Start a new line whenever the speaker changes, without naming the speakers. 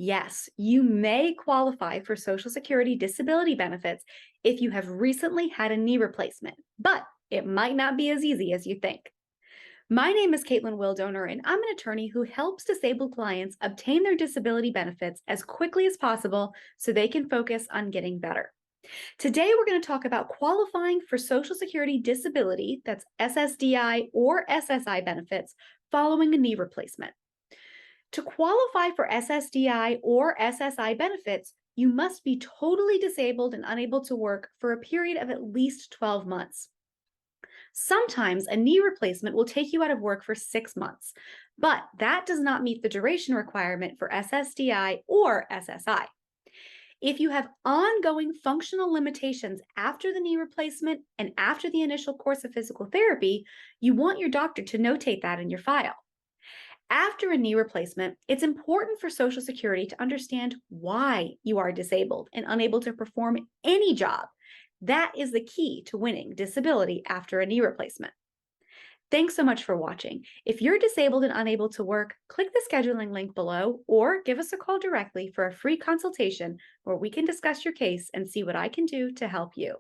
Yes, you may qualify for Social Security disability benefits if you have recently had a knee replacement, but it might not be as easy as you think. My name is Caitlin Wildoner, and I'm an attorney who helps disabled clients obtain their disability benefits as quickly as possible so they can focus on getting better. Today, we're going to talk about qualifying for Social Security disability, that's SSDI or SSI benefits, following a knee replacement. To qualify for SSDI or SSI benefits, you must be totally disabled and unable to work for a period of at least 12 months. Sometimes a knee replacement will take you out of work for 6 months, but that does not meet the duration requirement for SSDI or SSI. If you have ongoing functional limitations after the knee replacement and after the initial course of physical therapy, you want your doctor to notate that in your file. After a knee replacement, it's important for Social Security to understand why you are disabled and unable to perform any job. That is the key to winning disability after a knee replacement. Thanks so much for watching. If you're disabled and unable to work, click the scheduling link below or give us a call directly for a free consultation where we can discuss your case and see what I can do to help you.